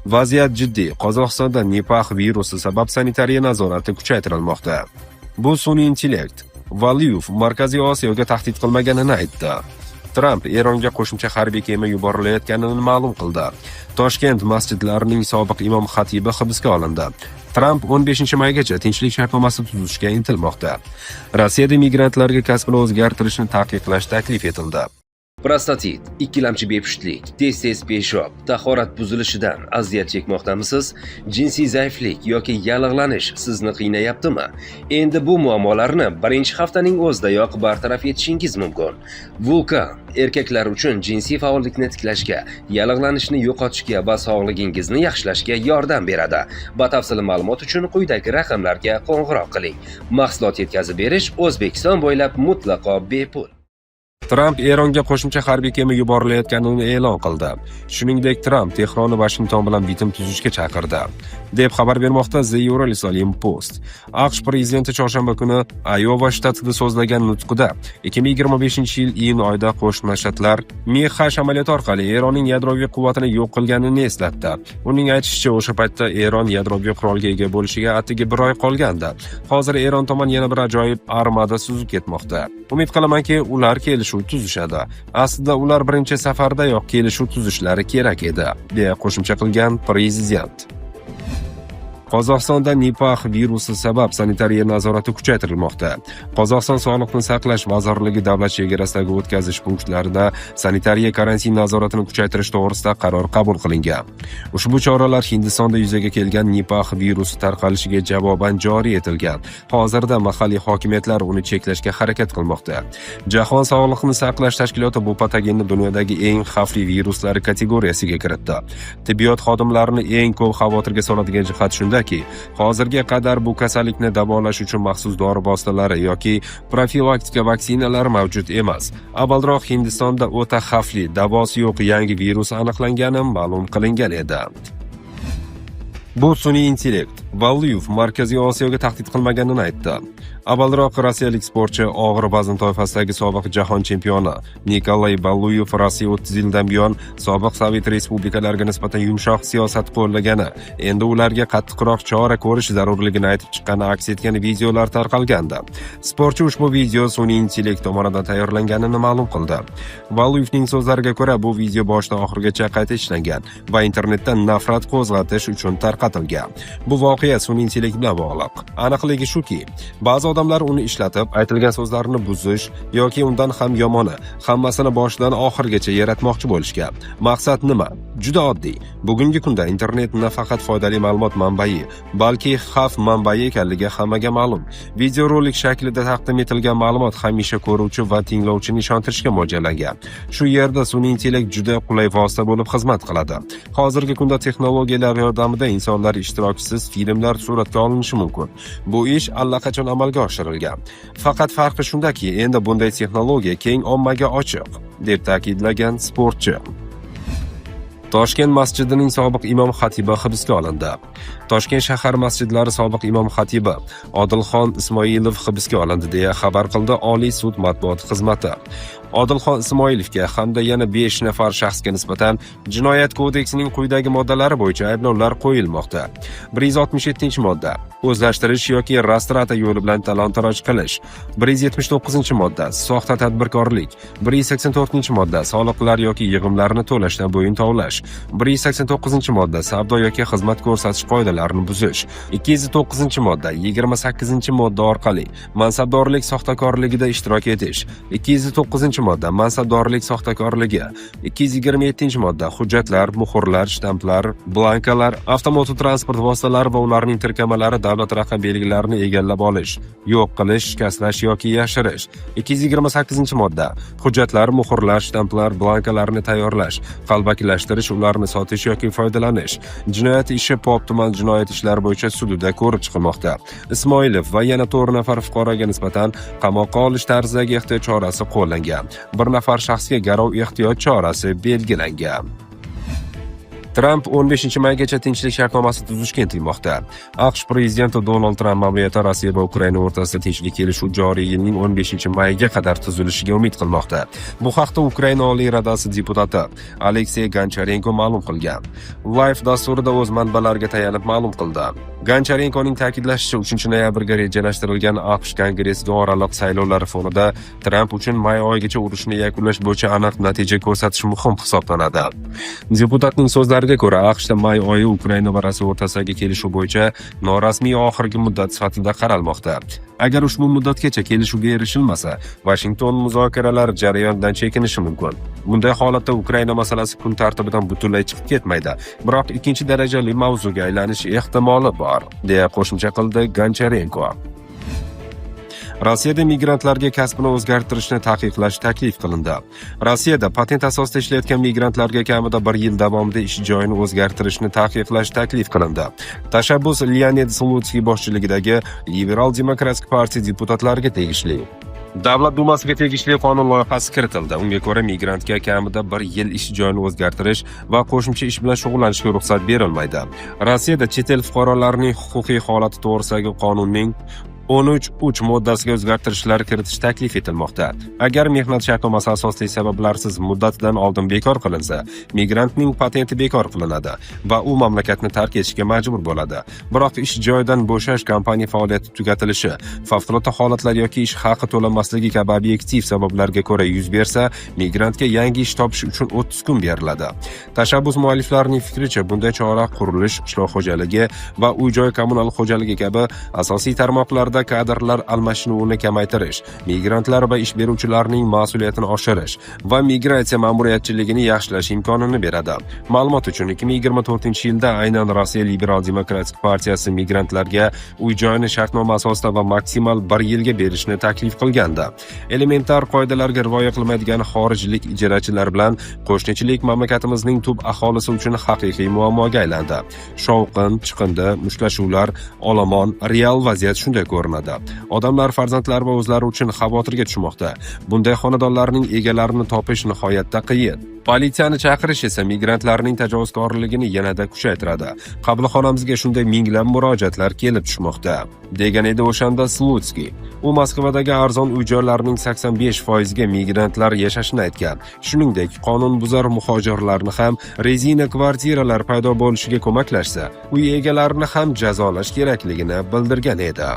Vaziyat jiddiy. Qozog'istonda Nipah virusi sabab sanitariya nazorati kuchaytirilmoqda. Bu sun'iy intellekt. Valiyov Markaziy Osiyoga tahdid qilmaganini aytdi. Tramp Eronga qo'shimcha harbiy kema yuborilayotganini ma'lum qildi. Toshkent masjidlarining sobiq imom xatibi hibsga olindi. Tramp 15-maygacha tinchlik shartnomasi tuzishga intilmoqda. Rossiyada migrantlarga kasbini o'zgartirishni taqiqlash taklif etildi. Prostatit, ikkilamchi bepushtlik, tez peshob, tahorat buzilishidan aziyat chekmoqdamisiz? Jinsiy zaiflik yoki yallig'lanish sizni qiynayaptimi? Endi bu muammolarni birinchi haftaning o'zidayoq bartaraf etishingiz mumkin. Vulkan erkaklar uchun jinsiy faollikni tiklashga, yallig'lanishni yo'qotishga va sog'lig'ingizni yaxshilashga yordam beradi. Batafsil ma'lumot uchun quyidagi raqamlarga qo'ng'iroq qiling. Mahsulot yetkazib berish O'zbekiston bo'ylab mutlaqo bepul. Tramp Eronga qo'shimcha harbiy kema yuborilayotganini e'lon qildi. Shuningdek, Tramp Tehronni Vashington bilan bitim tuzishga chaqirdi, deb xabar bermoqda The Jerusalem Post. AQSh prezidenti chorshanba kuni Ayova shtatida so'zlagan nutqida 2025-yil iyun oyida Qo'shma Shtatlar MiG-H amaliyoti orqali Eronning yadroviy quvvatini yo'q qilganini eslatdi. Uning aytishicha, o'sha paytda Eron yadroviy qurolga ega bo'lishiga atigi bir oy qolgandi. Hozir Eron tomon yana bir ajoyib armada suzib ketmoqda. Umid qilamanki, ular kelishuv tuzishadi. Aslida ular birinchi safardayoq kelishuv tuzishlari kerak edi, deya qo'shimcha qilgan prezident. Qozog'istonda Nipah virusi sabab sanitariya nazorati kuchaytirilmoqda. Qozog'iston Sog'liqni saqlash vazirligi davlat chegarasidagi o'tkazish punktlarida sanitariya karantin nazoratini kuchaytirish to'g'risida qaror qabul qilingan. Ushbu choralar Hindistonda yuzaga kelgan Nipah virusi tarqalishiga javoban joriy etilgan. Hozirda mahalliy hokimiyatlar uni cheklashga harakat qilmoqda. Jahon Sog'liqni saqlash tashkiloti bu patogenni dunyodagi eng xavfli viruslar kategoriyasiga kiritdi. Tibbiyot xodimlarini eng ko'p xavotirga soladigan jihat shunda, hozirga qadar bu kasallikni davolash uchun maxsus dori vositalari yoki profilaktika vaksinalar mavjud emas. Avvalroq Hindistonda o'ta xavfli, davosi yo'q yangi virus aniqlangani ma'lum qilingan edi. Bu sun'iy intellekt. Valiyov Markaziy Osiyoga tahdid qilmaganini aytdi. Avvalroq rossiyalik sportchi og'ir vazn toifasidagi sobiq jahon chempioni Nikolay Valiyov Rossiya 30 yildan buyon sobiq Sovet respublikalariga nisbatan yumshoq siyosat qo'llagani, endi ularga qattiqroq chora ko'rish zarurligini aytib chiqqani aks etgan videolar tarqalgandi. Sportchi ushbu video sun'iy intellekt tomonidan tayyorlanganini ma'lum qildi. Valiyovning so'zlariga ko'ra, bu video boshdan oxirigacha qayta ishlangan va internetda nafrat qo'zg'atish uchun tarqatilgan. Bu voqea sun'iy intellekt bilan bog'liq. Aniqligi shuki, ba'zi odamlar uni ishlatib, aytilgan so'zlarni buzish yoki undan ham yomoni, hammasini boshidan oxirigacha yaratmoqchi bo'lishgan. Maqsad nima? Juda oddiy. Bugungi kunda internet nafaqat foydali ma'lumot manbai, balki xavf manbai ekanligi hammaga ma'lum. Videorolik shaklida taqdim etilgan ma'lumot hamisha ko'ruvchi va tinglovchini ishontirishga mo'ljallangan. Shu yerda sun'iy intellekt juda qulay vosita bo'lib xizmat qiladi. Hozirgi kunda texnologiyalar yordamida insonlar ishtirokisiz filmlar suratga olinishi mumkin. Bu ish allaqachon amalga oshirilgan. Faqat farqi shundaki, endi bunday texnologiya keng ommaga ochiq, deb ta'kidlagan sportchi. Toshkent masjidining sobiq imom xatibi hibsga olindi. Toshkent shahar masjidlari sobiq imom xatibi Odilxon Ismoilov hibsga olindi, deya xabar qildi Oliy sud matbuot xizmati. Odilxon Ismoilovga hamda yana 5 nafar shaxsga nisbatan Jinoyat kodeksining quyidagi moddalari bo'yicha ayblovlar qo'yilmoqda. 167-modda o'zlashtirish yoki rastrata yo'li bilan talon-taroj qilish. 179-modda soxta tadbirkorlik. 184-modda soliqlar yoki yig'imlarni to'lashdan bo'yin tovlash. 189-modda savdo yoki xizmat ko'rsatish qoidalarini buzish. 209-modda 28-modda orqali mansabdorlik soxtakorligida ishtirok etish. 209-modda mansabdorlik soxtakorligi. 227-modda hujjatlar, muhrlar, shtamplar, blankalar, avtomototransport vositalari va ularning tirkamalari davlat raqam belgilarini egallab olish, yo'q qilish, shikastlash yoki yashirish. 228-modda hujjatlar, muhrlar, shtamplar, blankalarni tayyorlash, qalbakilashtirish, ularni sotish yoki foydalanish. Jinoyat ishi Pop tuman jinoyat ishlari bo'yicha sudida ko'rib chiqilmoqda. Ismoilov va yana 4 nafar fuqaroga nisbatan qamoqqa olish tarzidagi ehtiyot chorasi qo'llangan. Bir nafar shaxsga garov ehtiyot chorasi belgilangan. Tramp 15-maygacha tinchlik shartnomasi tuzishga intilmoqda. AQSh prezidenti Donald Tramp ma'muriyati Rossiya va Ukraina o'rtasida tinchlik kelishuv joriy yilning 15-mayiga qadar tuzilishiga umid qilmoqda. Bu haqda Ukraina Oliy Radasi deputati Aleksey Goncharenko ma'lum qilgan. Live dasturida o'z manbalariga tayanib ma'lum qildi. Goncharenkoning ta'kidlashicha, 3-noyabrga rejalashtirilgan AQSh kongressiga oraliq saylovlar fonida Tramp uchun may oyigacha urushni yakunlash bo'yicha aniq natija ko'rsatish muhim hisoblanadi. Deputatning so'zlariga ko'ra, AQShda may oyi Ukraina va Rossiya o'rtasidagi kelishuv bo'yicha norasmiy oxirgi muddat sifatida qaralmoqda. Agar ushbu muddatgacha kelishuvga erishilmasa, Washington muzokaralar jarayonidan chekinishi mumkin. Bunday holatda Ukraina masalasi kun tartibidan butunlay chiqib ketmaydi, biroq ikkinchi darajali mavzuga aylanish ehtimoli bor, deya qo'shimcha qildi Goncharenko. Rossiyada migrantlarga kasbini o'zgartirishni taqiqlash taklif qilindi. Rossiyada patent asosida ishlayotgan migrantlarga kamida 1 yil davomida ish joyini o'zgartirishni taqiqlash taklif qilindi. Tashabbus Leonid Slutsky boshchiligidagi Liberal Demokratik partiya deputatlariga tegishli. Davlat dumasiga tegishli qonun loyihasi kiritildi. Unga ko'ra, migrantga kamida 1 yil ish joyini o'zgartirish va qo'shimcha ish bilan shug'ullanishga ruxsat berilmaydi. Rossiyada chet el fuqarolarining huquqiy holati to'g'risidagi qonunning 13.3 moddasiga o'zgartirishlar kiritish taklif etilmoqda. Agar mehnat shartnomasi asosli sabablarsiz muddatidan oldin bekor qilinsa, migrantning patenti bekor qilinadi va u mamlakatni tark etishga majbur bo'ladi. Biroq ish joyidan bo'shash, kompaniya faoliyati tugatilishi, favqulodda holatlar yoki ish haqi to'lanmasligi kabi obyektiv sabablarga ko'ra yuz bersa, migrantga yangi ish topish uchun 30 kun beriladi. Tashabbus mualliflarining fikricha, bunday chora qurilish, qishloq xo'jaligi va uy-joy kommunal xo'jaligi kabi asosiy tarmoqlarda kadrlar almashinuvini kamaytirish, migrantlar va ish beruvchilarning mas'uliyatini oshirish va migratsiya ma'muriyatchiligini yaxshilash imkonini beradi. Ma'lumot uchun 2024-yilda aynan Rossiya Liberal Demokratik partiyasi migrantlarga uy-joyni shartnoma asosida va maksimal 1 yilga berishni taklif qilgandi. Elementar qoidalarga rioya qilmaydigan xorijlik ijarachilar bilan qo'shnichilik mamlakatimizning tub aholisi uchun haqiqiy muammoga aylandi. Shovqin, chiqindi, mushtlashuvlar, olomon, real vaziyat shunday ko'rinadi. Odamlar farzandlari va o'zlari uchun xavotirga tushmoqda. Bunday xonadonlarning egalarini topish nihoyatda qiyin. Politsiyani chaqirish esa migrantlarning tajovuzkorligini yanada kuchaytiradi. Qabulxonamizga shunday minglab murojaatlar kelib tushmoqda, degan edi o'shanda Slutsky. U Moskvadagi arzon uy-joylarning 85% ga migrantlar yashashini aytgan. Shuningdek, qonunbuzar muhojirlarni ham rezina kvartiralar paydo bo'lishiga ko'maklashsa, uy egalarini ham jazolash kerakligini bildirgan edi.